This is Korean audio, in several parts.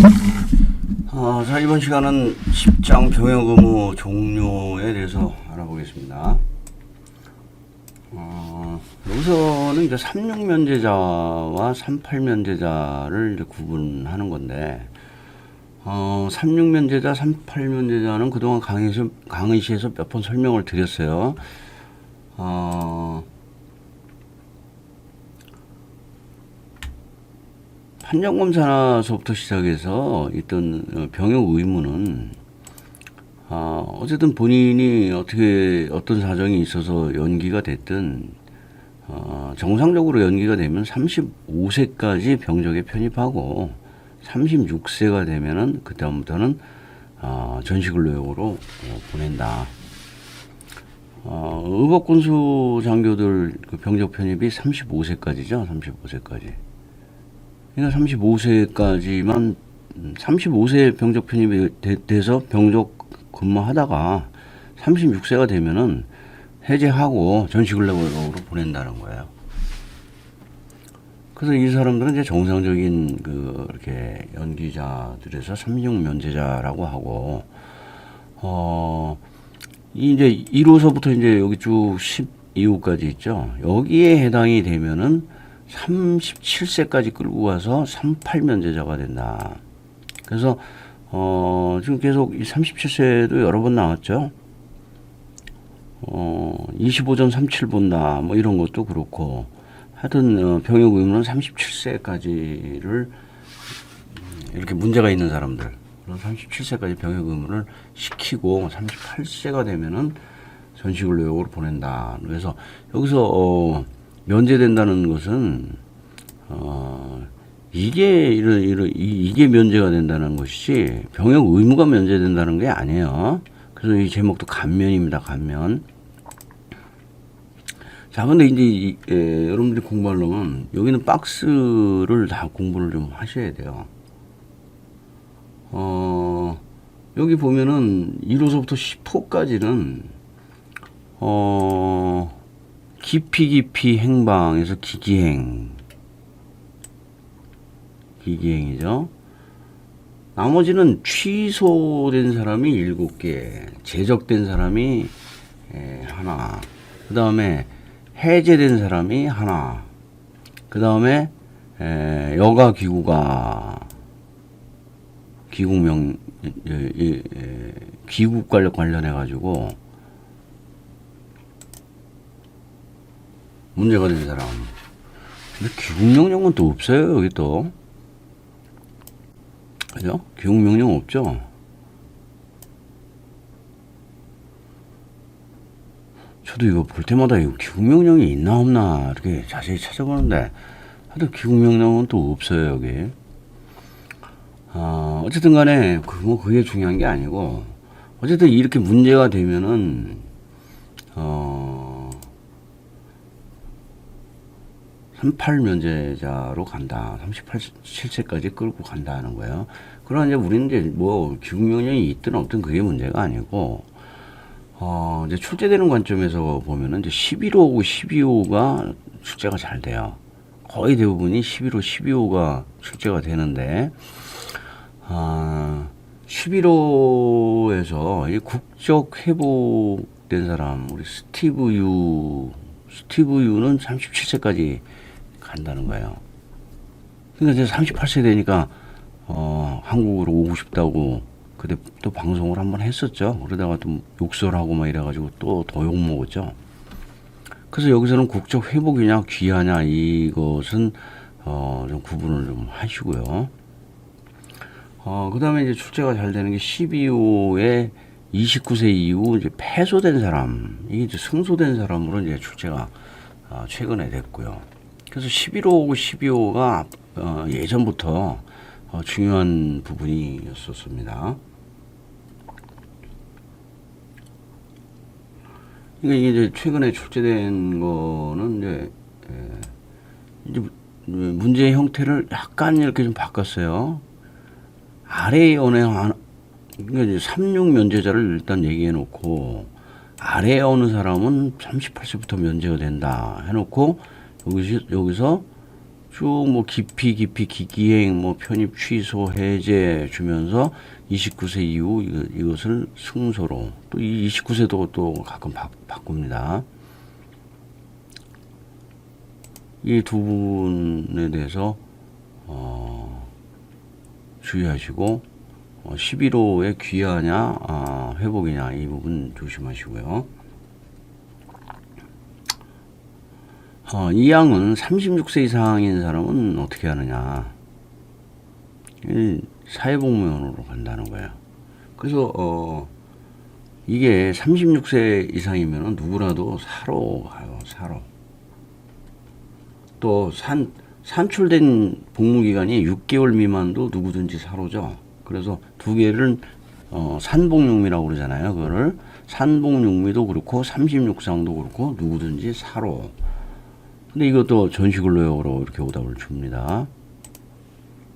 자, 이번 시간은 직장 병역 의무 종료에 대해서 알아보겠습니다. 여기서는 이제 36 면제자와 38 면제자를 이제 구분하는 건데, 36 면제자, 38 면제자는 그동안 강의시에서 몇 번 설명을 드렸어요. 판정검사서부터 시작해서 있던 병역 의무는 어쨌든 본인이 어떤 사정이 있어서 연기가 됐든 정상적으로 연기가 되면 35세까지 병적에 편입하고 36세가 되면은 그다음부터는 전시근로역으로 보낸다. 의법군수 장교들 그 병적 편입이 35세까지죠. 35세까지. 그러니까 35세까지만 35세 병적 편입이 돼서 병적 근무하다가 36세가 되면은 해제하고 전시근로역으로 보낸다는 거예요. 그래서 이 사람들은 이제 정상적인 이렇게 연기자들에서 36 면제자라고 하고 이제 1호서부터 이제 여기 쭉 12호까지 있죠. 여기에 해당이 되면은 37세까지 끌고 가서 38 면제자가 된다. 그래서 지금 계속 이 37세도 여러 번 나왔죠. 25전 37 본다. 뭐 이런 것도 그렇고. 하여튼 병역 의무는 37세까지를 이렇게 문제가 있는 사람들 37세까지 병역 의무를 시키고 38세가 되면은 전시근로역으로 보낸다. 그래서 여기서 면제된다는 것은 이게 면제가 된다는 것이지 병역 의무가 면제된다는 게 아니에요. 그래서 이 제목도 감면입니다. 감면. 자, 근데 이제 여러분들이 공부하려면 여기는 박스를 다 공부를 좀 하셔야 돼요. 여기 보면은 1호서부터 10호까지는 깊이 행방에서 기기행이죠. 나머지는 취소된 사람이 7개, 제적된 사람이 하나, 그 다음에 해제된 사람이 하나, 그 다음에 여가 기구가 기국 관련해 가지고 문제가 된 사람. 근데 귀국명령은 또 없어요. 여기 또. 그죠? 귀국명령 없죠? 저도 이거 볼 때마다 이거 귀국명령이 있나 없나 이렇게 자세히 찾아보는데 하여튼 귀국명령은 또 없어요. 여기. 어쨌든 간에 그게 중요한 게 아니고 어쨌든 이렇게 문제가 되면은 38 면제자로 간다. 37세까지 끌고 간다는 거예요. 그러나 이제 우리는 이제 뭐 귀국명령이 있든 없든 그게 문제가 아니고, 이제 출제되는 관점에서 보면은 이제 11호하고 12호가 출제가 잘 돼요. 거의 대부분이 11호, 12호가 출제가 되는데, 11호에서 이 국적 회복된 사람, 우리 스티브 유는 37세까지 간다는 거예요. 그러니까 이제 38세 되니까 한국으로 오고 싶다고 그때 또 방송을 한번 했었죠. 그러다가 또 욕설하고 막 이래가지고 또 더 욕먹었죠. 그래서 여기서는 국적 회복이냐 귀하냐 이것은 좀 구분을 좀 하시고요. 그 다음에 이제 출제가 잘 되는 게 12호에 29세 이후 이제 패소된 사람, 이게 이제 승소된 사람으로 이제 출제가 최근에 됐고요. 그래서 11호하고 12호가 예전부터 중요한 부분이었었습니다. 그러니까 이게 이제 최근에 출제된 거는 이제 문제의 형태를 약간 이렇게 좀 바꿨어요. 아래에 어느 그러니까 이제 36 면제자를 일단 얘기해 놓고 아래에 어느 사람은 38세부터 면제가 된다 해놓고 여기서 쭉 뭐 기피, 기기행, 뭐 편입, 취소, 해제 주면서 29세 이후 이것을 승소로 또 이 29세도 또 가끔 바꿉니다. 이 두 분에 대해서 주의하시고 11호에 귀하냐 회복이냐 이 부분 조심하시고요. 이 양은 36세 이상인 사람은 어떻게 하느냐, 사회복무원으로 간다는 거예요. 그래서 이게 36세 이상이면 누구라도 사로 가요. 사로. 또 산출된 복무기간이 6개월 미만도 누구든지 사로죠. 그래서 두 개를 산복육미라고 그러잖아요. 그거를 산복육미도 그렇고 36상도 그렇고 누구든지 사로. 근데 이것도 전시근로역으로 이렇게 오답을 줍니다.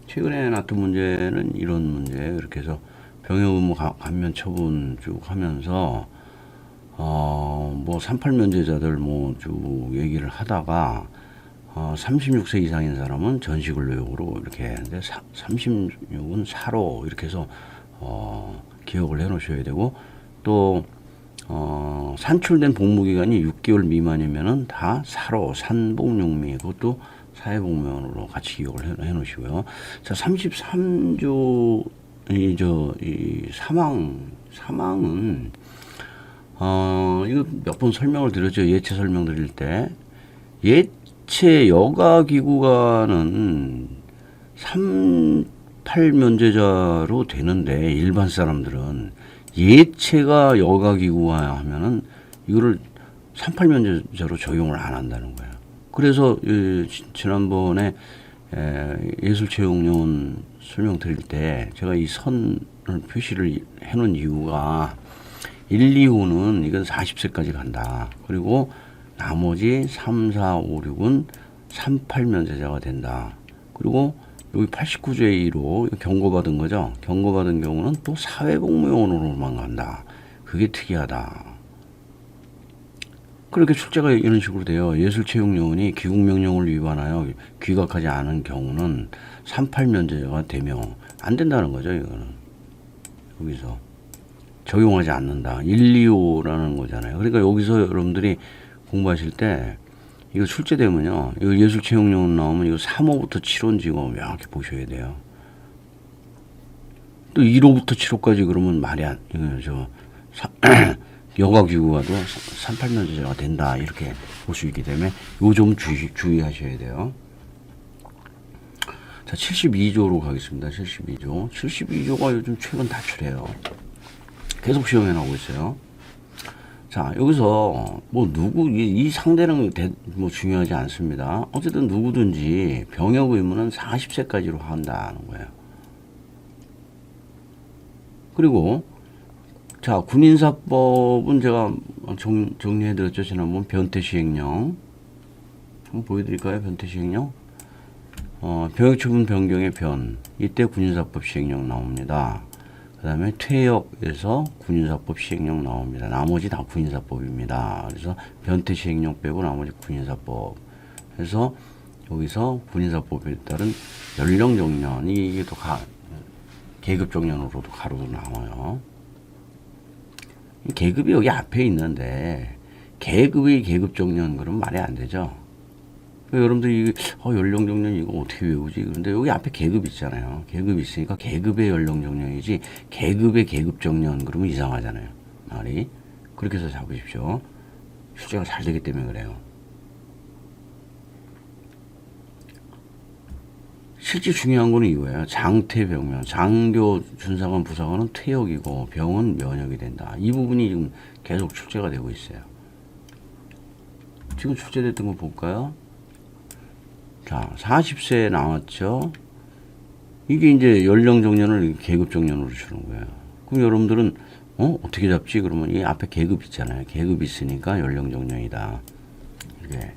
최근에 나왔던 문제는 이런 문제. 이렇게 해서 병역의무 감면 처분 쭉 하면서 뭐 38 면제자들 뭐 쭉 얘기를 하다가 36세 이상인 사람은 전시근로역으로 이렇게 하는데 36은 사로 이렇게 해서 기억을 해 놓으셔야 되고, 또 산출된 복무기간이 6개월 미만이면은 다 사로, 산복육미, 그것도 사회복무원으로 같이 기억을 해 놓으시고요. 자, 33조, 이 사망은, 이거 몇 번 설명을 드렸죠. 예체 설명 드릴 때. 예체 여가기구가는 38 면제자로 되는데, 일반 사람들은 예체가 여가기구화 하면은 이거를 38 면제자로 적용을 안 한다는 거예요. 그래서 지난번에 예술체육요원 설명 드릴 때 제가 이 선을 표시를 해놓은 이유가 1, 2호는 이건 40세까지 간다. 그리고 나머지 3, 4, 5, 6은 38 면제자가 된다. 그리고 여기 89조 1호 경고받은 거죠. 경고받은 경우는 또 사회복무원으로만 간다. 그게 특이하다. 그렇게 출제가 이런 식으로 돼요. 예술체육요원이 귀국명령을 위반하여 귀각하지 않은 경우는 38 면제자가 되며 안 된다는 거죠. 이거는 여기서 적용하지 않는다. 1, 2호라는 거잖아요. 그러니까 여기서 여러분들이 공부하실 때 이거 출제되면요, 이거 예술체육요원 나오면 이거 3호부터 7호인지 이거 명확히 보셔야 돼요. 또 1호부터 7호까지 그러면 말이 안, 이거 여가기구가도 38 면제자가 된다. 이렇게 볼 수 있기 때문에 요 점 주의하셔야 돼요. 자, 72조로 가겠습니다. 72조. 72조가 요즘 최근 다출해요. 계속 시험에 나오고 있어요. 자, 여기서 뭐 이 상대는 뭐 중요하지 않습니다. 어쨌든 누구든지 병역 의무는 40세까지로 한다는 거예요. 그리고 자, 군인사법은 제가 정리해드렸죠. 지난번 변태시행령 한번 보여드릴까요? 변태시행령. 병역처분 변경의 변, 이때 군인사법 시행령 나옵니다. 그 다음에 퇴역에서 군인사법 시행령 나옵니다. 나머지 다 군인사법입니다. 그래서 변태 시행령 빼고 나머지 군인사법. 그래서 여기서 군인사법에 따른 연령정년, 이게 또 계급정년으로도 가로도 나와요. 계급이 여기 앞에 있는데 계급의 계급정년 그러면 말이 안 되죠. 여러분들이 연령정년 이거 어떻게 외우지? 그런데 여기 앞에 계급 있잖아요. 계급이 있으니까 계급의 연령정년이지 계급의 계급정년 그러면 이상하잖아요. 말이. 그렇게 해서 잡으십시오. 출제가 잘 되기 때문에 그래요. 실제 중요한 거는 이거예요. 장퇴병면. 장교, 준사관, 부사관은 퇴역이고 병은 면역이 된다. 이 부분이 지금 계속 출제가 되고 있어요. 지금 출제됐던 거 볼까요? 자, 40세 나왔죠. 이게 이제 연령정년을 계급정년으로 주는 거예요. 그럼 여러분들은 어떻게 잡지? 그러면 이 앞에 계급 있잖아요. 계급 있으니까 연령정년이다. 이게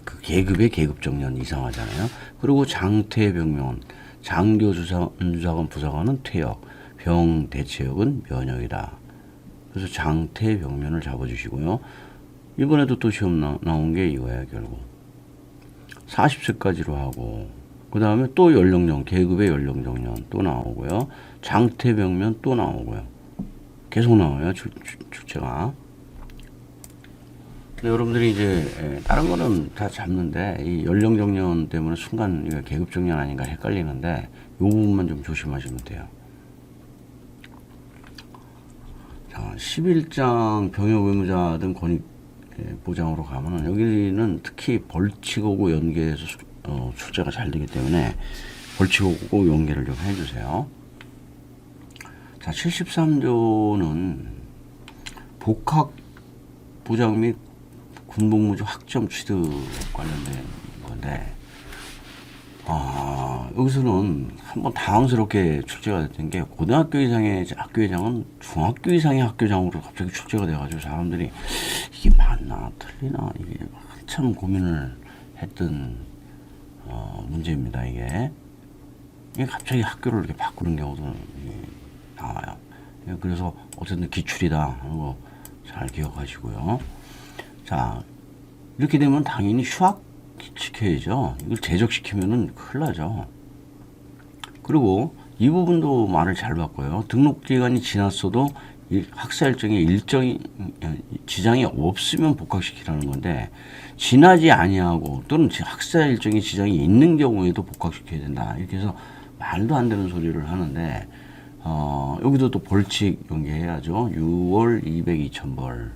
그 계급의 계급정년 이상하잖아요. 그리고 장퇴병면, 장교, 준사관, 부사관은 퇴역, 병, 대체역은 면역이다. 그래서 장퇴병면을 잡아주시고요. 이번에도 또 시험 나온 게 이거예요, 결국. 40세까지로 하고, 그 다음에 또 연령정, 계급의 연령정년 또 나오고요. 장태병면 또 나오고요. 계속 나와요, 출제가. 근데 여러분들이 이제 다른 거는 다 잡는데 이 연령정년 때문에 순간 이게 계급정년 아닌가 헷갈리는데 이 부분만 좀 조심하시면 돼요. 자, 11장 병역 의무자 등 권익 보장으로 가면은 여기는 특히 벌칙하고 연계해서 출제가 잘 되기 때문에 벌칙하고 연계를 좀 해주세요. 자, 73조는 복학 보장 및 군복무조 학점 취득 관련된 건데, 여기서는 한번 당황스럽게 출제가 됐던 게 고등학교 이상의 학교회장은 중학교 이상의 학교장으로 갑자기 출제가 돼가지고 사람들이 이게 맞나 틀리나 이게 한참 고민을 했던 문제입니다. 이게 갑자기 학교를 이렇게 바꾸는 경우도 나와요. 그래서 어쨌든 기출이다 하는 거 잘 기억하시고요. 자, 이렇게 되면 당연히 휴학 시켜야죠. 이걸 제적시키면은 큰일 나죠. 그리고 이 부분도 말을 잘 바꿔요. 등록 기간이 지났어도 학사 일정에 일정이 지장이 없으면 복학시키라는 건데, 지나지 아니하고 또는 학사 일정에 지장이 있는 경우에도 복학시켜야 된다. 이렇게 해서 말도 안 되는 소리를 하는데, 여기도 또 벌칙 연계해야죠. 6월 200, 2000벌.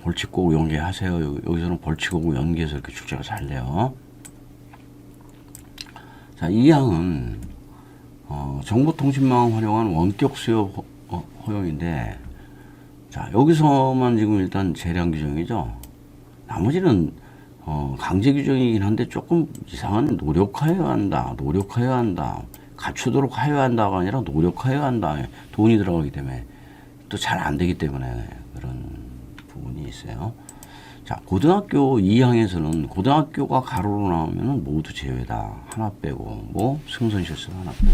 벌칙 꼭 연계하세요. 여기서는 벌칙하고 연계해서 이렇게 출제가 잘 돼요. 자, 이 항은 정보통신망 활용한 원격 수요 허용인데, 자, 여기서만 지금 일단 재량 규정이죠. 나머지는 강제 규정이긴 한데 조금 이상한 노력하여야 한다, 갖추도록 하여야 한다가 아니라 노력하여야 한다. 돈이 들어가기 때문에 또 잘 안 되기 때문에 그런 부분이 있어요. 자, 고등학교 2항에서는 고등학교가 가로로 나오면 모두 제외다. 하나 빼고, 뭐 승선실수 하나 빼고,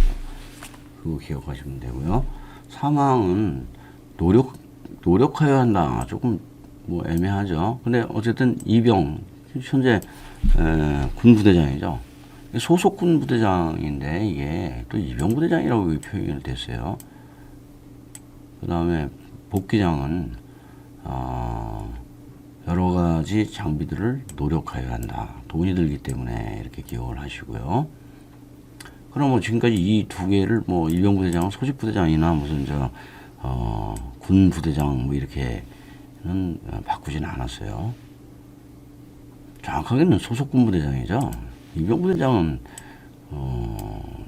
그거 기억하시면 되고요. 3항은 노력하여야 한다. 조금 뭐 애매하죠. 근데 어쨌든 이병 현재 군부대장이죠. 소속 군부대장인데 이게 또 이병부대장이라고 표현이 됐어요. 그 다음에 복기장은 여러 가지 장비들을 노력하여야 한다. 돈이 들기 때문에 이렇게 기억을 하시고요. 그럼 뭐 지금까지 이 두 개를 뭐 이병부대장은 소집부대장이나 무슨 군부대장 뭐 이렇게는 바꾸지는 않았어요. 정확하게는 소속군부대장이죠. 이병부대장은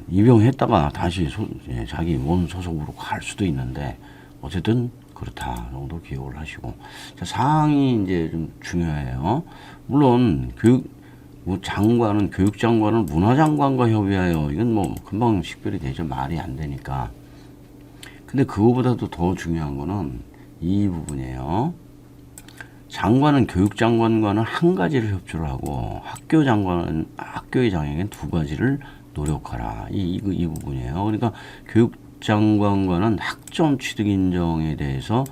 입영했다가 다시 자기 원 소속으로 갈 수도 있는데 어쨌든 그렇다 정도 기억을 하시고, 자, 사항이 이제 좀 중요해요. 물론 장관은 교육장관은 문화장관과 협의하여, 이건 뭐 금방 식별이 되죠. 말이 안 되니까. 근데 그거보다도 더 중요한 거는 이 부분이에요. 장관은 교육장관과는 한 가지를 협조를 하고 학교장관은 학교의 장에겐 두 가지를 노력하라. 이 부분이에요. 그러니까 교육장관과는 학점 취득 인정에 대해서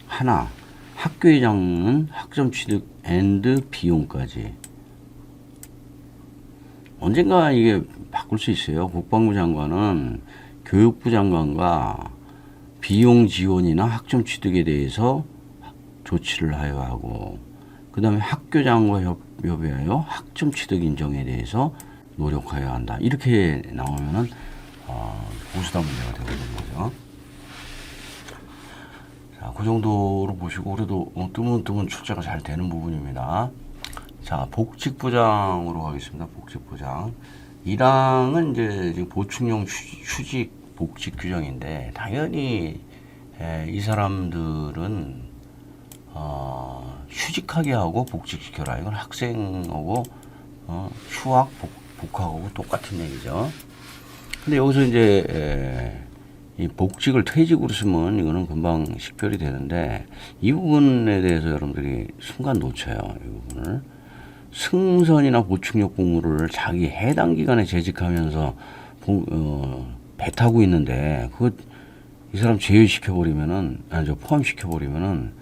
하나, 학교의장은 학점 취득 앤드 비용까지. 언젠가 이게 바꿀 수 있어요. 국방부 장관은 교육부 장관과 비용 지원이나 학점 취득에 대해서 조치를 하여야 하고, 그 다음에 학교장과 협의하여 학점 취득 인정에 대해서 노력하여야 한다. 이렇게 나오면은 보수다 문제가 되는 거죠. 자, 그 정도로 보시고, 그래도 뜨문뜨문 출제가 잘 되는 부분입니다. 자, 복직보장으로 가겠습니다. 복직보장. 1항은 이제 지금 보충용 휴직 복직 규정인데, 당연히 이 사람들은 휴직하게 하고 복직시켜라. 이건 학생하고 휴학, 복학하고 똑같은 얘기죠. 근데 여기서 이제 이 복직을 퇴직으로 쓰면 이거는 금방 식별이 되는데, 이 부분에 대해서 여러분들이 순간 놓쳐요. 이 부분을. 승선이나 보충력 복무를 자기 해당 기간에 재직하면서 배 타고 있는데, 그거 이 사람 제외시켜버리면은, 포함시켜버리면은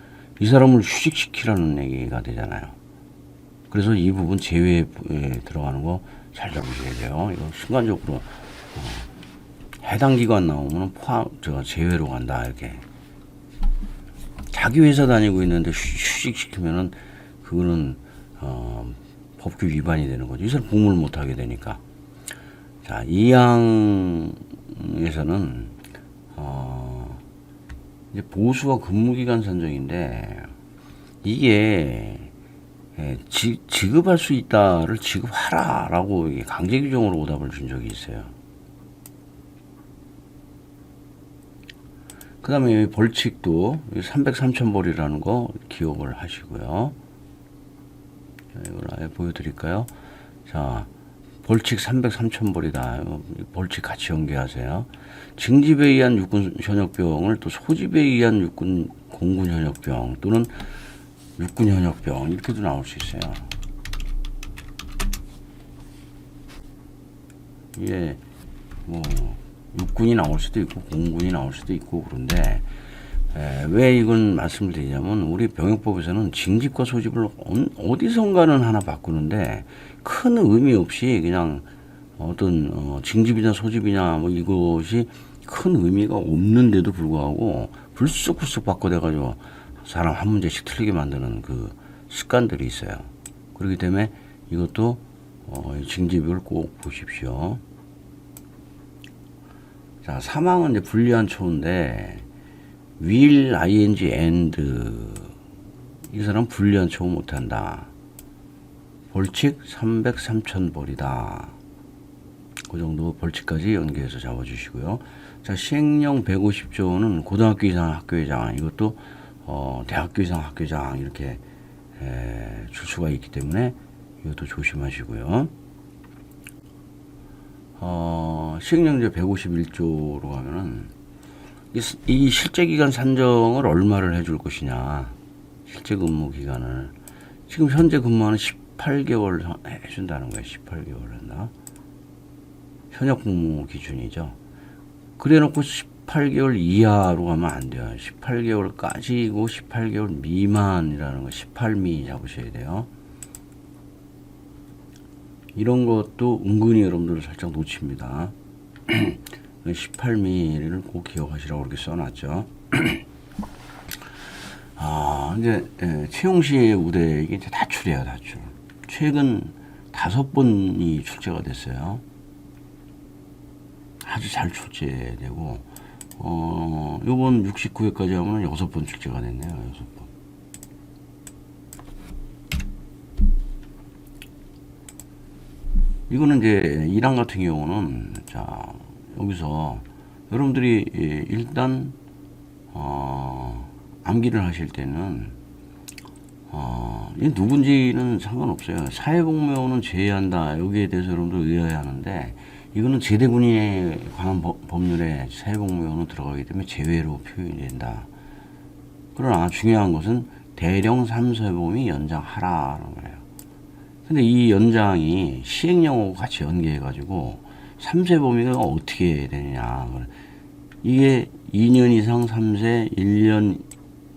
이 사람을 휴직시키라는 얘기가 되잖아요. 그래서 이 부분 제외에 들어가는 거 잘 잡으셔야 돼요. 이거 순간적으로 해당 기관 나오면 제외로 간다 이렇게. 자기 회사 다니고 있는데 휴직시키면은 그거는 법규 위반이 되는 거죠. 이 사람 복무를 못 하게 되니까. 자, 이 항에서는 이제 보수와 근무기간 선정인데 이게 지급할 수 있다를 지급하라라고 강제 규정으로 오답을 준 적이 있어요. 그 다음에 벌칙도 303,000벌이라는 거 기억을 하시고요. 자, 이걸 아예 보여드릴까요? 자, 벌칙 303,000벌이다. 벌칙 같이 연계하세요. 징집에 의한 육군 현역병을 또 소집에 의한 육군 공군 현역병 또는 육군 현역병 이렇게도 나올 수 있어요. 이게 뭐 육군이 나올 수도 있고 공군이 나올 수도 있고 그런데 왜 이건 말씀을 드리냐면 우리 병역법에서는 징집과 소집을 어디선가는 하나 바꾸는데 큰 의미 없이 그냥 어떤 징집이냐 소집이냐 뭐 이것이 큰 의미가 없는데도 불구하고 불쑥불쑥 바꿔대가지고 사람 한 문제씩 틀리게 만드는 그 습관들이 있어요. 그렇기 때문에 이것도 징집을 꼭 보십시오. 자, 사망은 이제 불리한 초인데 will, ing, and 이 사람 불리한 초 못한다. 벌칙 303,000벌이다. 그 정도 벌칙까지 연계해서 잡아주시고요. 자, 시행령 150조는 고등학교 이상 학교회장, 이것도 대학교 이상 학교장 이렇게 줄 수가 있기 때문에 이것도 조심하시고요. 시행령제 151조로 가면은 이 실제 기간 산정을 얼마를 해줄 것이냐, 실제 근무 기간을 지금 현재 근무하는 18개월 해준다는 거예요. 18개월 한다. 현역 근무 기준이죠. 그래놓고 18개월 이하로 가면 안 돼요. 18개월까지고 18개월 미만이라는 거 18미 잡으셔야 돼요. 이런 것도 은근히 여러분들 살짝 놓칩니다. 18미를 꼭 기억하시라고 이렇게 써놨죠. 이제 채용 시의 우대 이게 이제 다출이에요, 다출. 최근 5번이 출제가 됐어요. 아주 잘 출제되고 요번 69회까지 하면 6번 출제가 됐네요. 6번. 이거는 이제 1항 같은 경우는 자, 여기서 여러분들이 일단 암기를 하실 때는 이 누군지는 상관없어요. 사회복무요원은 제외한다. 여기에 대해서 여러분들 의아해 하는데 이거는 제대군인에 관한 법률에 사회복무요원은 들어가기 때문에 제외로 표현이 된다. 그러나 중요한 것은 대령 3세범위 연장하라는 거예요. 근데 이 연장이 시행령하고 같이 연계해가지고 3세 범위가 어떻게 되느냐. 이게 2년 이상 3세, 1년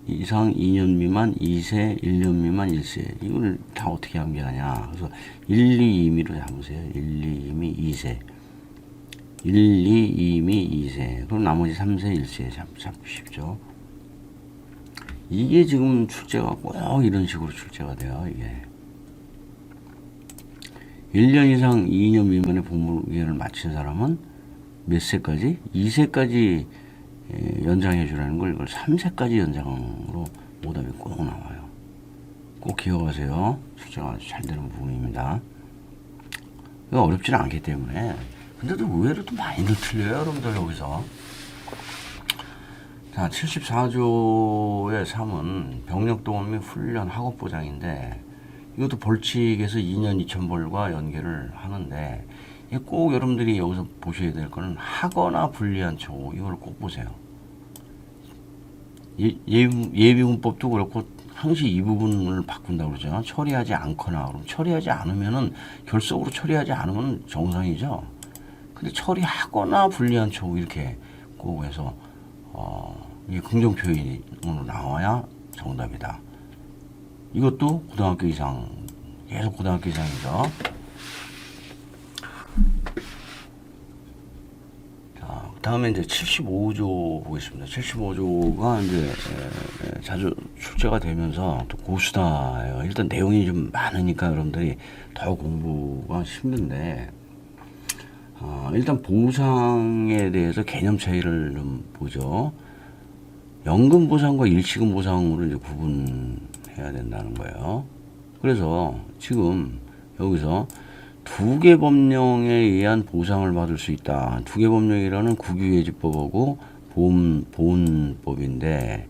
이상 2년 미만 2세, 1년 미만 1세. 이걸 다 어떻게 암기하냐. 그래서 1, 2, 2미로 잡으세요. 1, 2, 2미 2세. 1, 2, 2미 2세. 그럼 나머지 3세, 1세 잡으십시오. 이게 지금 출제가 꼭 이런 식으로 출제가 돼요. 이게. 1년 이상 2년 미만의 복무기간을 마친 사람은 몇 세까지? 2세까지 연장해 주라는 걸 이걸 3세까지 연장으로 오답이 꼭 나와요. 꼭 기억하세요. 출제가 아주 잘 되는 부분입니다. 이거 어렵지는 않기 때문에. 근데도 의외로 또 많이들 틀려요, 여러분들 여기서. 자, 74조의 3은 병력동원 및 훈련 학업보장인데 이것도 벌칙에서 2년 2,000벌과 연계를 하는데 꼭 여러분들이 여기서 보셔야 될 거는 하거나 불리한 초 이걸 꼭 보세요. 예비군법도 그렇고 항시 이 부분을 바꾼다고 그러죠. 처리하지 않거나 그럼 처리하지 않으면은 결석으로 처리하지 않으면 정상이죠. 근데 처리하거나 불리한 초 이렇게 꼭 해서 이게 긍정 표현으로 나와야 정답이다. 이것도 고등학교 이상, 계속 고등학교 이상이죠. 자, 다음에 이제 75조 보겠습니다. 75조가 이제 자주 출제가 되면서 또 고수다예요. 일단 내용이 좀 많으니까 여러분들이 더 공부가 힘든데, 일단 보상에 대해서 개념 차이를 좀 보죠. 연금 보상과 일시금 보상으로 이제 구분해야 된다는 거예요. 그래서 지금 여기서 두 개 법령에 의한 보상을 받을 수 있다. 두 개 법령이라는 국유예지법하고 보훈법인데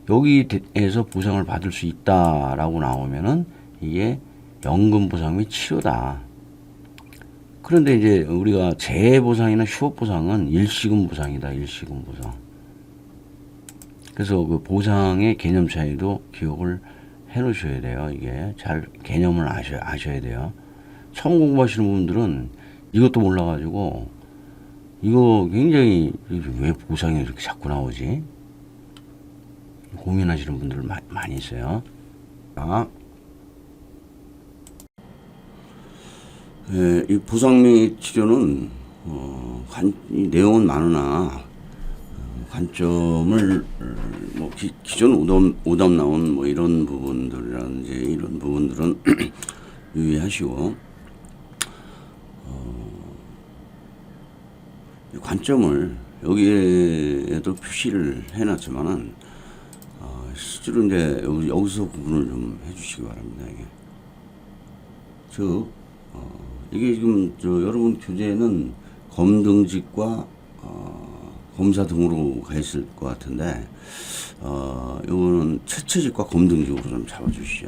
여기에서 보상을 받을 수 있다라고 나오면은 이게 연금 보상 및 치료다. 그런데 이제 우리가 재보상이나 휴업보상은 일시금 보상이다. 일시금 보상. 그래서 그 보상의 개념 차이도 기억을 해 놓으셔야 돼요. 이게 잘 개념을 아셔야 돼요. 처음 공부하시는 분들은 이것도 몰라가지고 이거 굉장히 왜 보상이 이렇게 자꾸 나오지? 고민하시는 분들 많이 있어요. 이 보상 및 치료는 이 내용은 많으나 관점을 뭐 기존 오답 나온 뭐 이런 부분들이라든지 이런 부분들은 유의하시고 관점을 여기에도 표시를 해놨지만은 실제로 이제 여기서 구분을 좀 해주시기 바랍니다. 이게 지금 여러분 교재에는 검등직과 검사 등으로 가 있을 것 같은데 이거는 채채직과 검등직으로 좀 잡아주시죠.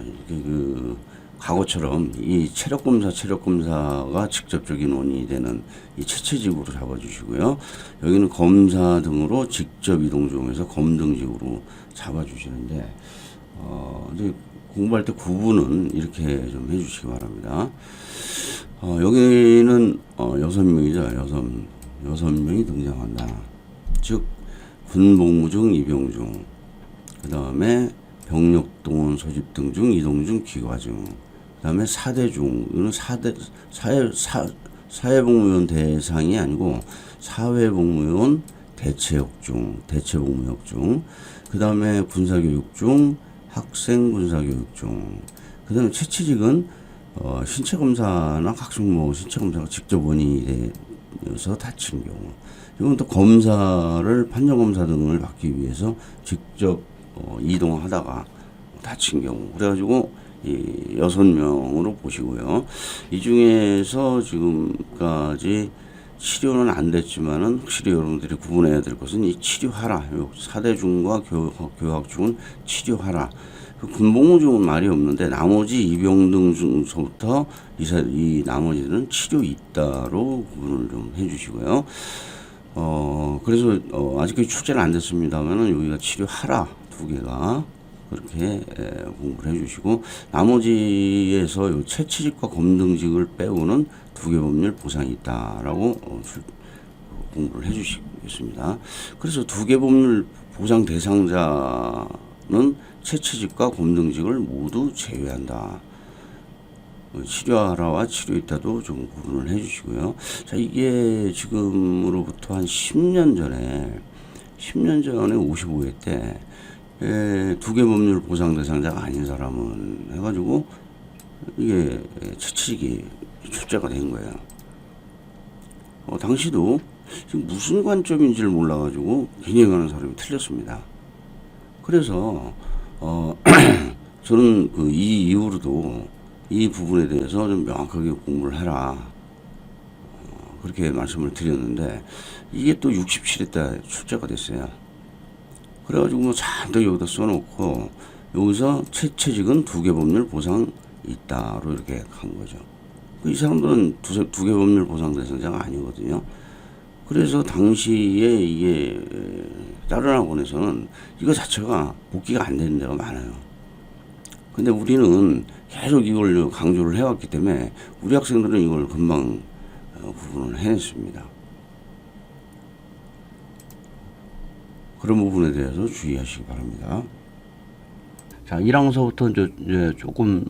과거처럼 이 체력검사가 직접적인 원인이 되는 이 채채직으로 잡아주시고요. 여기는 검사 등으로 직접 이동 중에서 검등직으로 잡아주시는데 이제 공부할 때 구분은 이렇게 좀 해주시기 바랍니다. 여기는 6명이죠. 6명이 등장한다. 즉 군복무 중, 입영 중, 그 다음에 병력동원 소집 등 중, 이동 중, 귀가 중, 그 다음에 사대 중, 이거는 사회복무원 대상이 아니고 사회복무원 대체역 중, 대체복무역 중, 그 다음에 군사교육 중, 학생 군사교육 중, 그 다음에 채취직은 신체검사나 각종 신체검사가 직접 원인이 돼서 다친 경우, 이건 또 검사를 판정검사 등을 받기 위해서 직접 이동하다가 다친 경우, 그래가지고 이 6명으로 보시고요. 이 중에서 지금까지 치료는 안 됐지만은 확실히 여러분들이 구분해야 될 것은 이 치료하라. 사대중과 교학중은 치료하라. 군복무 중은 말이 없는데 나머지 입영 중서부터 이 나머지는 치료 있다로 구분을 좀 해주시고요. 그래서 아직까지 출제는 안 됐습니다만은 여기가 치료하라 두 개가 그렇게 공부를 해주시고 나머지에서 요 채취직과 검등직을 빼고는 두 개 법률 보상이 있다라고 공부를 해주시겠습니다. 그래서 두 개 법률 보상 대상자는 채취직과 검등직을 모두 제외한다. 치료하라와 치료 있다도 좀 구분을 해주시고요. 자, 이게 지금으로부터 한 10년 전에 55회 때 두 개 법률 보상 대상자가 아닌 사람은 해가지고 이게 채취직이 출제가 된 거예요. 당시도 지금 무슨 관점인지를 몰라가지고 기념하는 사람이 틀렸습니다. 그래서 저는 이 이후로도 이 부분에 대해서 좀 명확하게 공부를 해라. 그렇게 말씀을 드렸는데 이게 또 67회 때 출제가 됐어요. 그래가지고 뭐 잔뜩 여기다 써놓고 여기서 채취직은 두 개 법률 보상 있다로 이렇게 한 거죠. 이 사람들은 두 개 법률 보상 대상자가 아니거든요. 그래서 당시에 이게 다른 학원에서는 이거 자체가 복귀가 안 되는 데가 많아요. 근데 우리는 계속 이걸 강조를 해왔기 때문에 우리 학생들은 이걸 금방 구분을 해냈습니다. 그런 부분에 대해서 주의하시기 바랍니다. 자, 1항서부터 이제 조금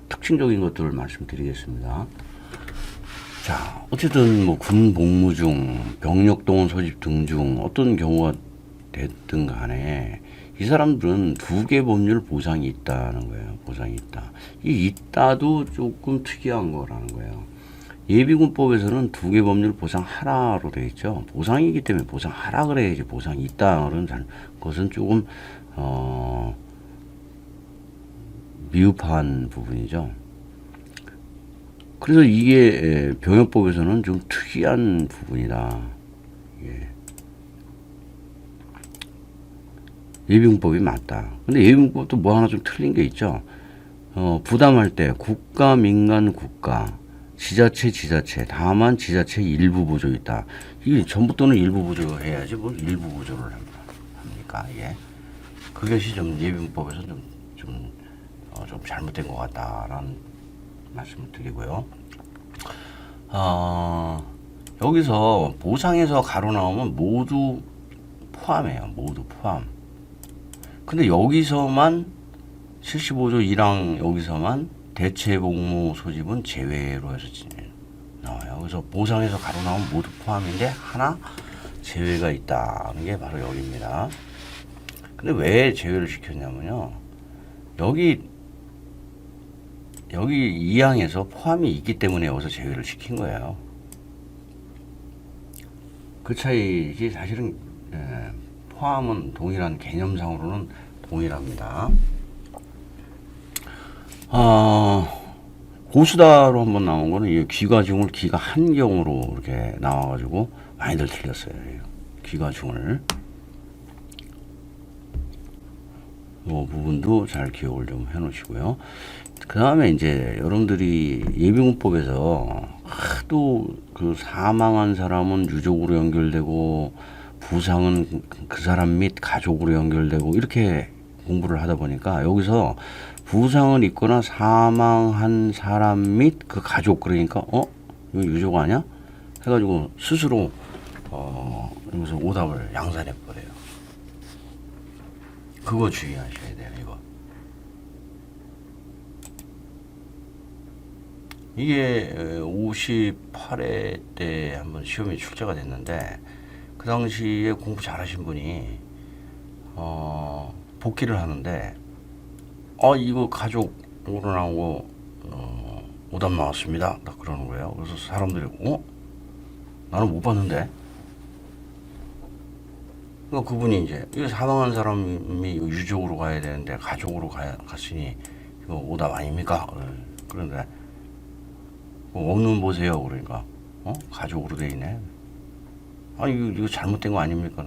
특징적인 것들을 말씀드리겠습니다. 자, 어쨌든 뭐 군 복무 중, 병력 동원 소집 등 중 어떤 경우가 됐든 간에 이 사람들은 두 개 법률 보상이 있다는 거예요. 보상이 있다. 이 있다도 조금 특이한 거라는 거예요. 예비군법에서는 두 개 법률 보상하라로 되어 있죠. 보상이기 때문에 보상하라 그래야지 보상이 있다 그런 것은 조금 미흡한 부분이죠. 그래서 이게 병역법에서는 좀 특이한 부분이다. 예. 예비군법이 맞다. 근데 예비군법도 뭐 하나 좀 틀린 게 있죠. 부담할 때 국가, 민간, 국가, 지자체, 다만 지자체 일부 보조 있다. 이게 전부 또는 일부 보조해야지 뭘 일부 보조를 합니까? 예. 그것이 좀 예비군법에서 좀 잘못된 것 같다라는 말씀을 드리고요. 여기서 보상에서 가로 나오면 모두 포함해요. 모두 포함. 근데 여기서만 75조 1항 여기서만 대체 복무 소집은 제외로 해서 나와요. 그래서 보상에서 가로 나오면 모두 포함인데 하나 제외가 있다는 게 바로 여기입니다. 근데 왜 제외를 시켰냐면요. 여기 2항에서 포함이 있기 때문에 여기서 제외를 시킨 거예요. 그 차이지 사실은 포함은 동일한 개념상으로는 동일합니다. 고수다로 한번 나온 거는 이 귀가중을 기가 한 경우로 이렇게 나와가지고 많이들 틀렸어요. 귀가중을. 이 부분도 잘 기억을 좀 해 놓으시고요. 그 다음에 이제 여러분들이 예비군법에서 하도 그 사망한 사람은 유족으로 연결되고 부상은 그 사람 및 가족으로 연결되고 이렇게 공부를 하다 보니까 여기서 부상을 입거나 사망한 사람 및 그 가족 그러니까 이거 유족 아니야? 해가지고 스스로 여기서 오답을 양산해 버려요. 그거 주의하셔야 돼요. 이게 58회 때 한번 시험에 출제가 됐는데 그 당시에 공부 잘하신 분이 복귀를 하는데 이거 가족으로 나오고 오답 나왔습니다. 딱 그러는 거예요. 그래서 사람들이 나는 못 봤는데. 그러니까 그분이 이제 이거 사망한 사람이 유족으로 가야 되는데 가족으로 갔으니 이거 오답 아닙니까? 그런데 원문 보세요. 그러니까 가족으로 돼 있네. 이거 잘못된 거 아닙니까?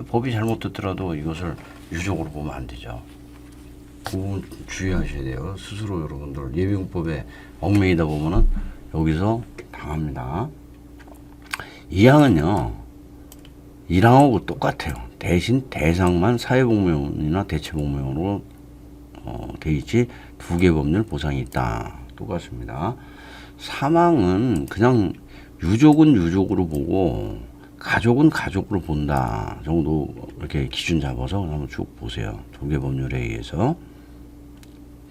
법이 잘못됐더라도 이것을 유족으로 보면 안 되죠. 그 부분 주의하셔야 돼요. 스스로 여러분들 예비군법에 얽매이다 보면은 여기서 당합니다. 2항은요 1항하고 똑같아요. 대신 대상만 사회복무원이나 대체복무원으로 돼 있지 두 개 법률 보상이 있다. 똑같습니다. 3항은 그냥 유족은 유족으로 보고 가족은 가족으로 본다 정도 이렇게 기준 잡아서 한번 쭉 보세요. 두 개 법률에 의해서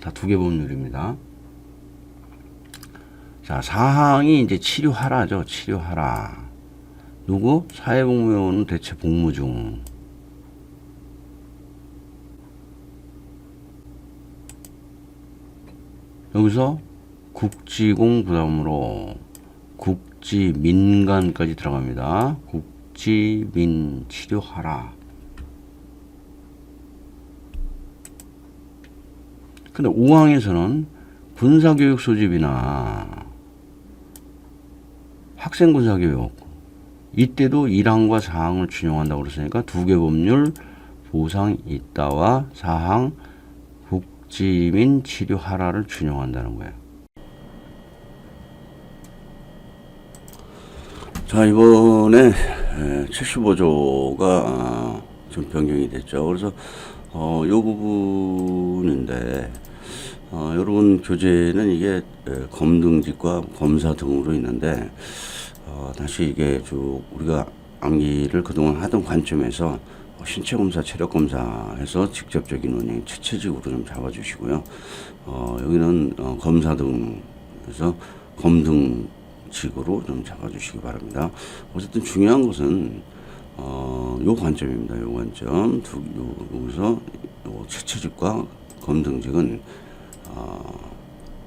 다 두 개 법률입니다. 자, 4항이 이제 치료하라죠. 치료하라. 누구? 사회복무원은 대체 복무 중. 여기서 국지공 부담으로 국지민간까지 들어갑니다. 국지민 치료하라. 근데 5항에서는 군사교육 소집이나 학생군사교육 이때도 1항과 4항을 준용한다고 그랬으니까 두 개 법률 보상 있다와 4항 국지민 치료하라를 준용한다는 거예요. 자, 이번에 75조가 좀 변경이 됐죠. 그래서 이 부분인데 여러분 교재는 이게 검등직과 검사 등으로 있는데 다시 이게 쭉 우리가 암기를 그동안 하던 관점에서 신체 검사, 체력 검사해서 직접적인 원인 체체직으로 좀 잡아주시고요. 여기는 검사 등에서 검등직으로 좀 잡아주시기 바랍니다. 어쨌든 중요한 것은 요 관점입니다. 요 관점 여기서 요 체체직과 검등직은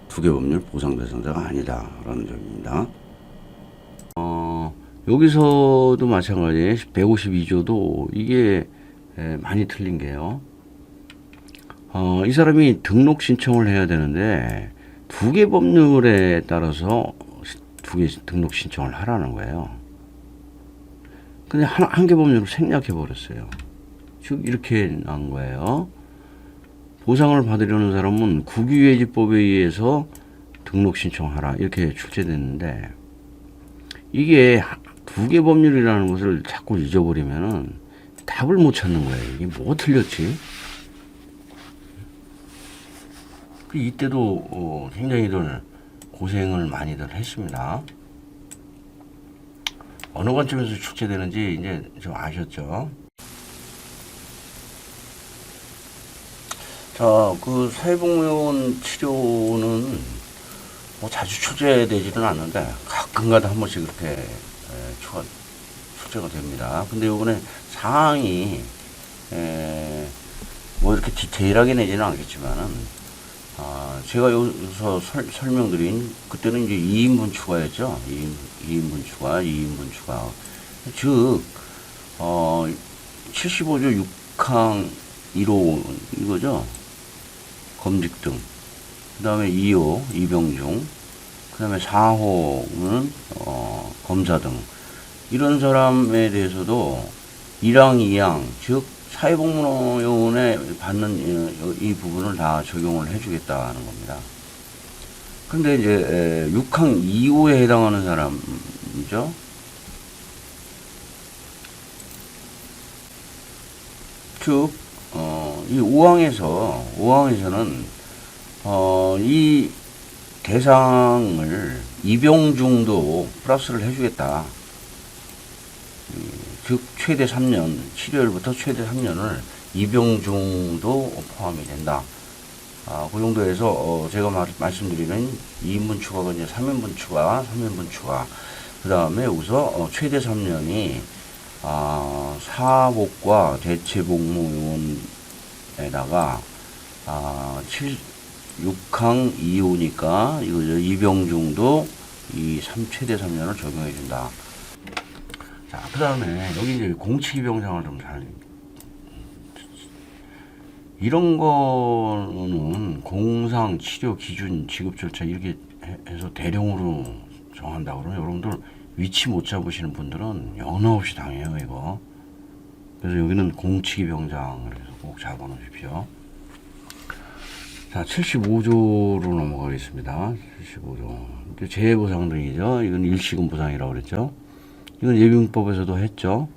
두개법률 보상 대상자가 아니다라는 점입니다. 여기서도 마찬가지 152조도 이게 많이 틀린 게요. 이 사람이 등록 신청을 해야 되는데 두 개 법률에 따라서 두 개 등록 신청을 하라는 거예요. 근데 한 개 법률을 생략해 버렸어요. 즉 이렇게 난 거예요. 보상을 받으려는 사람은 국유예지법에 의해서 등록 신청하라 이렇게 출제됐는데 이게 두 개 법률이라는 것을 자꾸 잊어버리면은 답을 못 찾는 거예요. 이게 뭐가 틀렸지? 이때도 굉장히들 고생을 많이들 했습니다. 어느 관점에서 출제되는지 이제 좀 아셨죠? 자, 그 사회복무요원 치료는 뭐 자주 출제되지는 않는데 가끔가다 한 번씩 이렇게 출제가 됩니다. 근데 요번에 사항이 뭐 이렇게 디테일하게 내지는 않겠지만은 제가 여기서 설명드린 그때는 이제 2인분 추가였죠. 2인분 추가, 2인분 추가. 즉 75조 6항 1호 이거죠. 검직 등. 그 다음에 2호 이병중. 그 다음에 4호는 검사 등. 이런 사람에 대해서도 1항, 2항, 즉 사회복무요원에 받는 이 부분을 다 적용을 해주겠다는 겁니다. 근데 이제 6항 2호에 해당하는 사람이죠. 즉, 이 5항에서는 이 대상을 이병중도 플러스를 해주겠다. 즉 최대 3년, 치료일부터 최대 3년을 이병중도 포함이 된다. 그 정도에서 제가 말씀드리는 2인분 추가가 이제 3인분 추가, 3인분 추가. 그 다음에 여기서 최대 3년이 사복과 대체복무요원에다가 6항 2호니까 이거죠. 이병중도 이 최대 3년을 적용해 준다. 자, 그 다음에 여기 이제 공치기 병장을 좀 잘, 이런 거는 공상, 치료, 기준, 지급 절차 이렇게 해서 대령으로 정한다 그러면 여러분들 위치 못 잡으시는 분들은 연어 없이 당해요, 이거. 그래서 여기는 공치기 병장을 해서 꼭 잡아 놓으십시오. 자, 75조로 넘어가겠습니다. 75조. 재해보상 등이죠. 이건 일시금 보상이라고 그랬죠. 이건 예비군법에서도 했죠.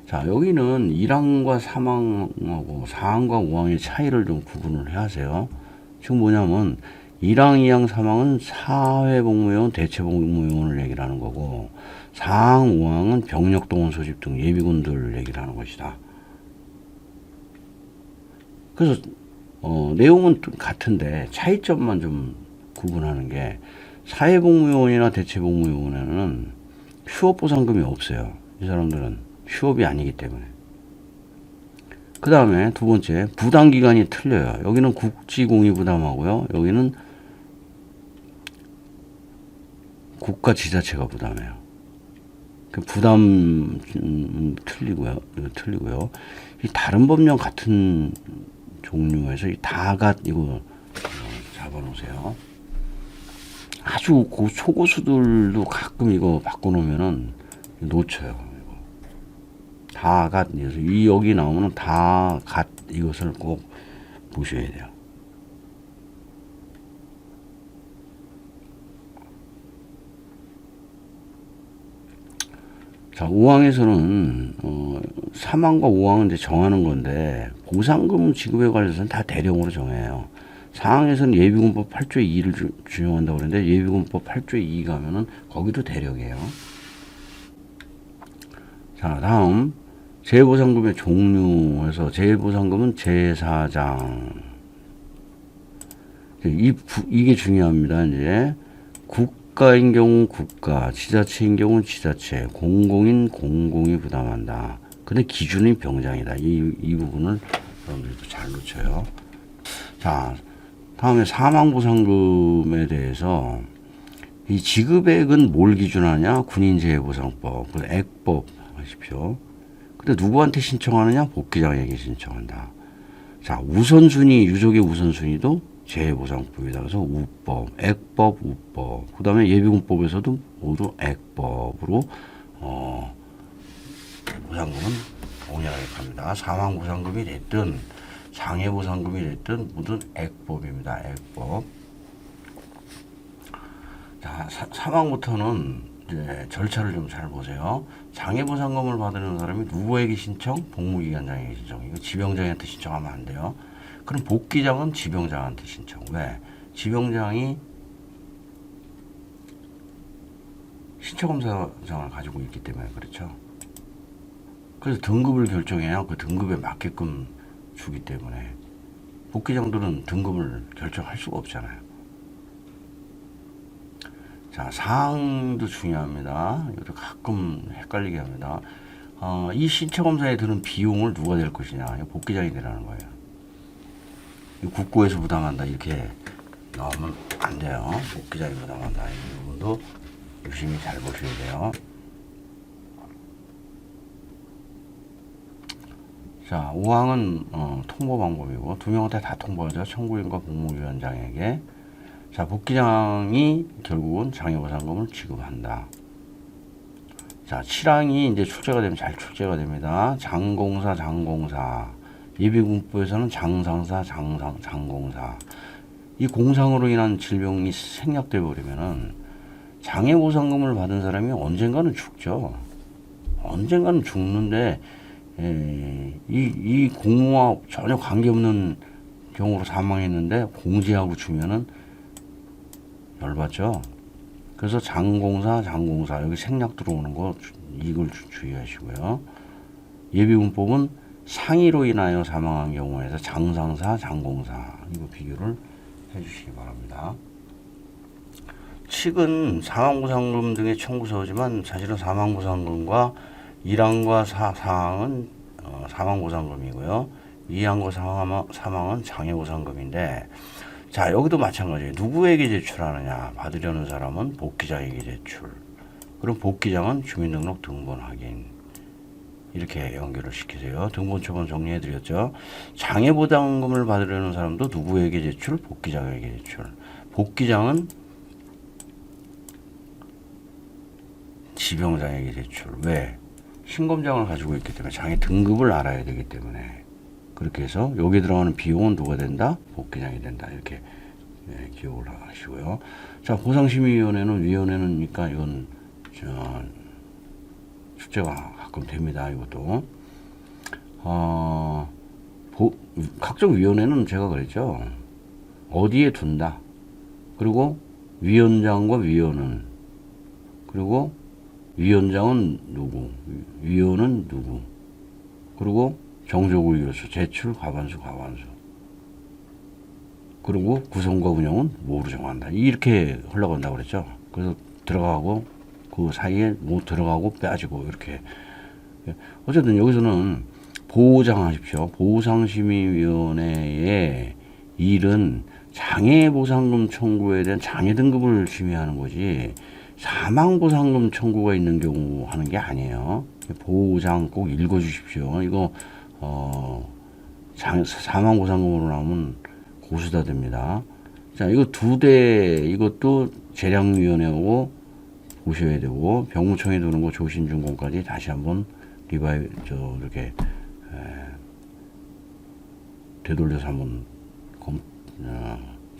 자, 여기는 1항과 3항하고 4항과 5항의 차이를 좀 구분을 해야 하세요. 지금 뭐냐면 1항, 2항, 3항은 사회복무요원, 대체복무요원을 얘기를 하는 거고 4항, 5항은 병력동원 소집 등 예비군들 얘기를 하는 것이다. 그래서 내용은 같은데 차이점만 좀 구분하는 게 사회복무요원이나 대체복무요원에는 휴업보상금이 없어요. 이 사람들은 휴업이 아니기 때문에. 그 다음에 두 번째, 부담기간이 틀려요. 여기는 국지공이 부담하고요. 여기는 국가 지자체가 부담해요. 그 부담 틀리고요. 이거 틀리고요. 이 다른 법령 같은 종류에서 이 다갓 이거 잡아놓으세요. 아주 초고수들도 가끔 이거 바꿔놓으면은 놓쳐요. 이거. 다갓 여기 나오면은 다갓 이것을 꼭 보셔야 돼요. 자, 5항에서는 3항과 5항은 이제 정하는 건데 보상금 지급에 관해서는 다 대령으로 정해요. 4항에서는 예비군법 8조 2를 준용한다고 그러는데 예비군법 8조 2 가면은 거기도 대령이에요. 자, 다음 재해보상금의 종류에서 재해보상금은 제사장. 이게 중요합니다. 이제 국가인 경우 국가, 지자체인 경우 지자체, 공공인 공공이 부담한다. 근데 기준이 병장이다. 이 부분을 여러분들도 잘 놓쳐요. 자, 다음에 사망보상금에 대해서 이 지급액은 뭘 기준하냐? 군인재해보상법, 그 액법 하십시오. 근데 누구한테 신청하느냐? 복귀장에게 신청한다. 자, 우선순위, 유족의 우선순위도 재해보상법이다. 그래서 우법, 액법, 우법. 그 다음에 예비군법에서도 모두 액법으로 보상금은 공약을 합니다. 사망보상금이 됐든 장애보상금이 됐든 모두 액법입니다. 액법. 자, 사망부터는 이제 절차를 좀 잘 보세요. 장애보상금을 받으려는 사람이 누구에게 신청? 복무기관장에게 신청. 이거 지병장한테 신청하면 안 돼요. 그럼 복귀장은 지병장한테 신청. 왜? 지병장이 신체검사장을 가지고 있기 때문에 그렇죠. 그래서 등급을 결정해야 그 등급에 맞게끔 주기 때문에 복귀장들은 등급을 결정할 수가 없잖아요. 자, 사항도 중요합니다. 이것도 가끔 헷갈리게 합니다. 이 신체검사에 드는 비용을 누가 낼 것이냐. 복귀장이 되라는 거예요. 국고에서 부담한다. 이렇게 나오면 안 돼요. 복귀장이 부담한다. 이 부분도 유심히 잘 보셔야 돼요. 자, 5항은 통보 방법이고 두 명한테 다 통보하죠. 청구인과 복무위원장에게. 자, 복귀장이 결국은 장애보상금을 지급한다. 자, 7항이 이제 출제가 되면 잘 출제가 됩니다. 장공사, 장공사. 예비군법에서는 장상사, 장공사. 이 공상으로 인한 질병이 생략돼 버리면은 장애보상금을 받은 사람이 언젠가는 죽죠. 언젠가는 죽는데 이 공무와 전혀 관계없는 경우로 사망했는데 공지하고 주면은 열받죠. 그래서 장공사, 장공사 여기 생략 들어오는 거 이걸 주의하시고요. 예비군법은 상해로 인하여 사망한 경우에서 장상사, 장공사 이거 비교를 해주시기 바랍니다. 칙은 사망보상금 등의 청구서지만 사실은 사망보상금과 1항과 4항은 사망보상금이고요. 2항과 3항은 장애보상금인데 자, 여기도 마찬가지예요. 누구에게 제출하느냐? 받으려는 사람은 복귀장에게 제출. 그럼 복귀장은 주민등록 등본 확인. 이렇게 연결을 시키세요. 등본 초본 정리해드렸죠. 장애보상금을 받으려는 사람도 누구에게 제출? 복귀장에게 제출. 복귀장은 지병장에게 제출. 왜? 신검장을 가지고 있기 때문에 장애 등급을 알아야 되기 때문에 그렇게 해서 여기에 들어가는 비용은 누가 된다? 복귀장이 된다. 이렇게 기억을 하시고요. 자, 보상심의위원회는 위원회는니까 이건 출제가 가끔 됩니다. 이것도 각종 위원회는 제가 그랬죠. 어디에 둔다. 그리고 위원장과 위원은 그리고 위원장은 누구, 위원은 누구, 그리고 정적을 이어서 제출, 과반수, 과반수. 그리고 구성과 운영은 뭐로 정한다. 이렇게 흘러간다고 그랬죠. 그래서 들어가고 그 사이에 못 들어가고 빠지고 이렇게. 어쨌든 여기서는 보장하십시오. 보상심의위원회의 일은 장애보상금 청구에 대한 장애 등급을 심의하는 거지 사망보상금 청구가 있는 경우 하는 게 아니에요. 보장 꼭 읽어주십시오. 이거 사망보상금으로 나오면 고수다 됩니다. 자, 이거 2대 이것도 재량위원회하고 보셔야 되고 병무청에 두는 거 조신중공까지 다시 한번 이렇게 되돌려서 한번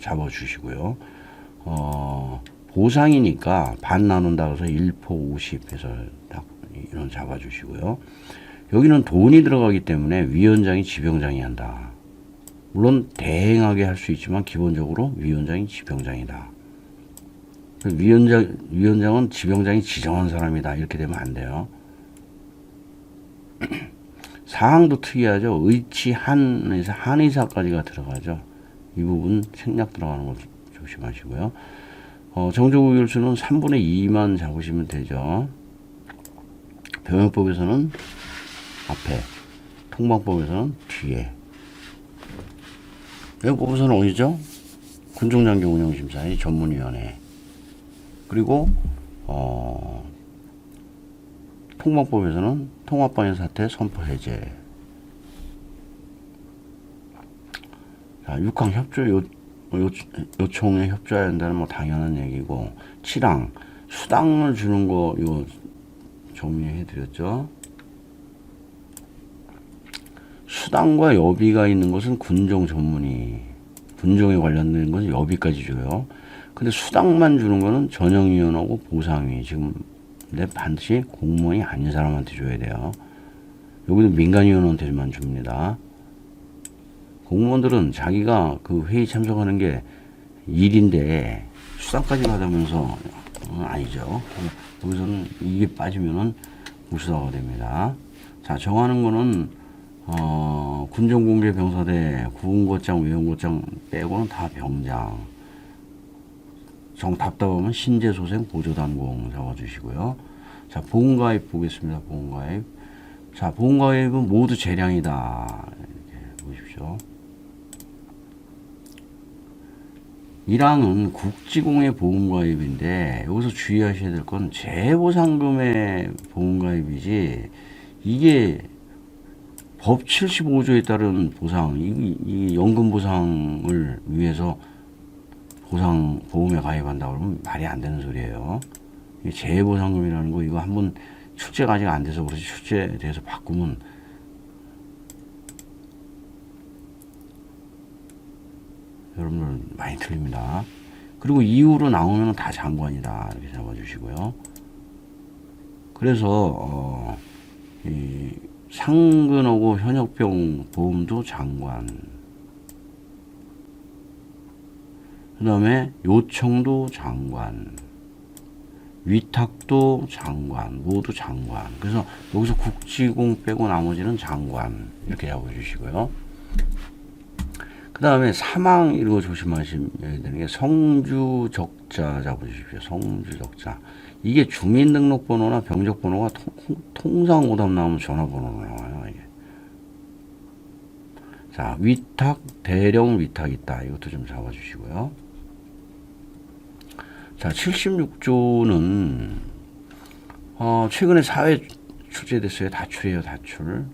잡아주시고요. 보상이니까 반 나눈다 그래서 1포 50 해서 딱 이런 잡아주시고요. 여기는 돈이 들어가기 때문에 위원장이 지병장이 한다. 물론 대행하게 할 수 있지만 기본적으로 위원장이 지병장이다. 위원장은 지병장이 지정한 사람이다. 이렇게 되면 안 돼요. 사항도 특이하죠. 의치 한에서 한의사까지가 들어가죠. 이 부분 생략 들어가는 거 조심하시고요. 정조국율수는 3분의 2만 잡으시면 되죠. 병역법에서는 앞에, 통방법에서는 뒤에. 병역법에서는 어디죠? 군종장교 운영심사의 전문위원회. 그리고 통방법에서는 통합방해 사태 선포 해제. 자, 6항 협조 요청에 협조해야 한다는 뭐 당연한 얘기고, 7항 수당을 주는 거 이거 정리해 드렸죠. 수당과 여비가 있는 것은 군종 전문의, 군종에 관련된 것은 여비까지 줘요. 근데 수당만 주는 거는 전형위원하고 보상위. 지금 근데 반드시 공무원이 아닌 사람한테 줘야 돼요. 여기도 민간위원한테만 줍니다. 공무원들은 자기가 그 회의 참석하는 게 일인데 수당까지 받으면서 아니죠. 여기서는 이게 빠지면은 무수다가 됩니다. 자, 정하는 거는 군종공개 병사대 구운고장, 외운고장 빼고는 다 병장. 정 답답하면 신재소생 보조단공 적어주시고요. 자, 보험가입 보겠습니다. 보험가입. 자, 보험가입은 모두 재량이다. 이렇게 보십시오. 1항은 국지공의 보험가입인데 여기서 주의하셔야 될 건 재보상금의 보험가입이지, 이게 법 75조에 따른 보상, 이 연금 보상을 위해서 보험에 가입한다 그러면 말이 안 되는 소리예요. 이 재보상금이라는 거, 이거 한번 출제가 아직 안 돼서 그렇지, 출제돼서 바꾸면 여러분들 많이 틀립니다. 그리고 이후로 나오면 다 장관이다 이렇게 잡아주시고요. 그래서 이 상근하고 현역병 보험도 장관, 그 다음에 요청도 장관, 위탁도 장관, 모두 장관. 그래서 여기서 국지공 빼고 나머지는 장관 이렇게 잡아주시고요. 그 다음에 사망 이런 거 조심하셔야 되는 게 성주적자 잡아주십시오. 성주적자. 이게 주민등록번호나 병적번호가 통상 오답 나오면 전화번호로 나와요. 이게. 자, 위탁, 대령 위탁 있다. 이것도 좀 잡아주시고요. 자, 76조는 최근에 사회 출제됐어요. 다출이에요. 다출.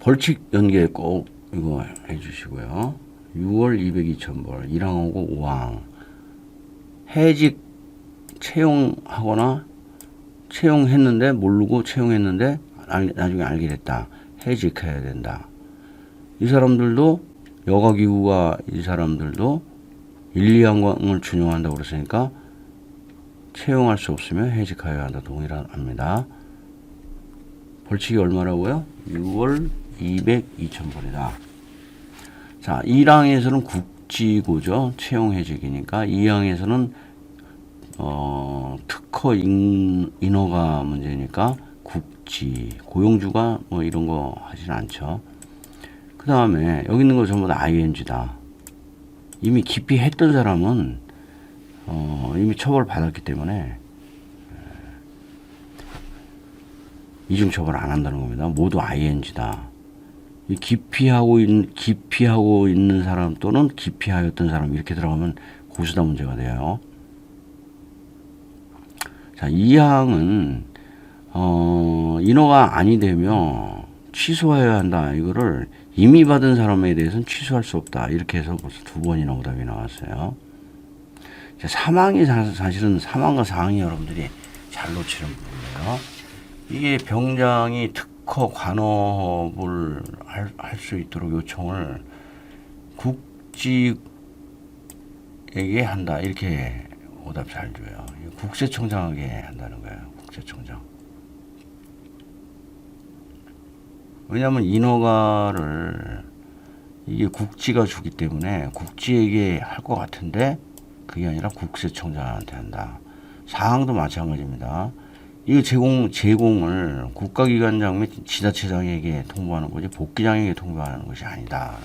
벌칙 연계 꼭 이거 해주시고요. 6월 200, 2000벌 1항하고 5항. 해직 채용하거나 채용했는데 모르고 채용했는데 나중에 알게 됐다. 해직해야 된다. 이 사람들도 여가기구가 이 사람들도 1, 2항을 준용한다고 그랬으니까 채용할 수 없으면 해직하여야 한다. 동일합니다. 벌칙이 얼마라고요? 6월 200, 2000벌이다. 자, 1항에서는 국지고죠. 채용해직이니까. 2항에서는 특허 인허가 문제니까 국지, 고용주가 뭐 이런 거 하진 않죠. 그 다음에 여기 있는 거 전부 다 ing다. 이미 기피 했던 사람은 이미 처벌을 받았기 때문에 이중 처벌 안 한다는 겁니다. 모두 ing다. 이 기피하고 있는 사람 또는 기피하였던 사람 이렇게 들어가면 고수다 문제가 돼요. 자, 2항은 인허가 아니 되면 취소해야 한다. 이거를 이미 받은 사람에 대해서는 취소할 수 없다. 이렇게 해서 벌써 2번이나 오답이 나왔어요. 자, 사망이 사실은 사망과 사항이 여러분들이 잘 놓치는 부분이에요. 이게 병장이 특허 관업을 할 수 있도록 요청을 국지에게 한다. 이렇게 오답 잘 줘요. 국세청장에게 한다는 거예요. 국세청장. 왜냐하면 인허가를 이게 국지가 주기 때문에 국지에게 할 것 같은데 그게 아니라 국세청장한테 한다. 사항도 마찬가지입니다. 이 제공을 국가기관장 및 지자체장에게 통보하는 거지 복기장에게 통보하는 것이 아니다.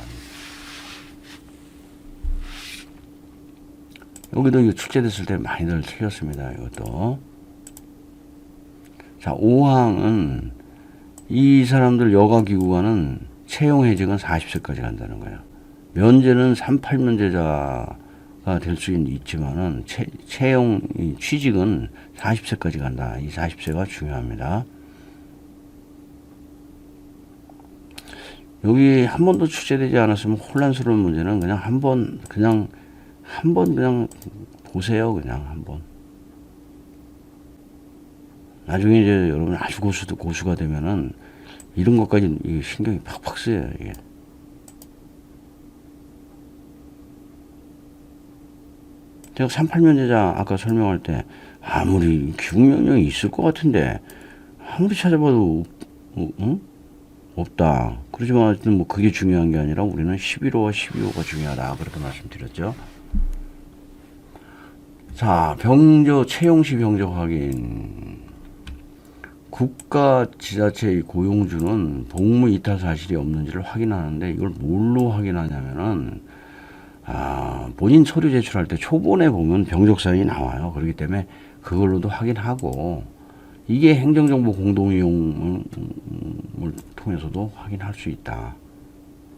여기도 이거 출제됐을 때 많이들 틀렸습니다. 이것도. 자, 5항은 이 사람들 여가기구관은 채용해직은 40세까지 간다는 거예요. 면제는 38면제자가 될 수 있지만은 채용 취직은 40세까지 간다. 이 40세가 중요합니다. 여기 한 번도 출제되지 않았으면 혼란스러운 문제는 그냥 한번 보세요. 그냥 한번. 나중에 이제 여러분 아주 고수가 되면은 이런 것까지 신경이 팍팍 쓰여요. 이게. 제가 38면제자 아까 설명할 때 아무리 기국명령이 있을 것 같은데 아무리 찾아봐도 없다. 그렇지만 뭐 그게 중요한 게 아니라 우리는 11호와 12호가 중요하다. 그렇게 말씀드렸죠. 자, 채용시 병적 확인. 국가 지자체의 고용주는 복무 이탈 사실이 없는지를 확인하는데 이걸 뭘로 확인하냐면은 본인 서류 제출할 때 초본에 보면 병적사항이 나와요. 그렇기 때문에 그걸로도 확인하고 이게 행정정보 공동이용을 통해서도 확인할 수 있다.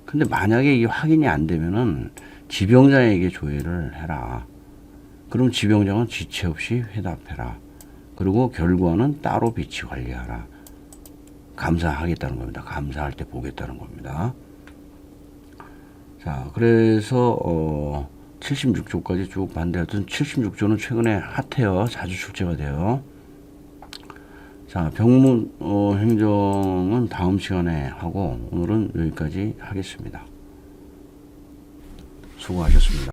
근데 만약에 이게 확인이 안 되면은 지병장에게 조회를 해라. 그럼 지병장은 지체 없이 회답해라. 그리고 결과는 따로 비치 관리하라. 감사하겠다는 겁니다. 감사할 때 보겠다는 겁니다. 자, 그래서 76조까지 쭉 반대하던 76조는 최근에 핫해요. 자주 출제가 돼요. 자, 병무 행정은 다음 시간에 하고 오늘은 여기까지 하겠습니다. 수고하셨습니다.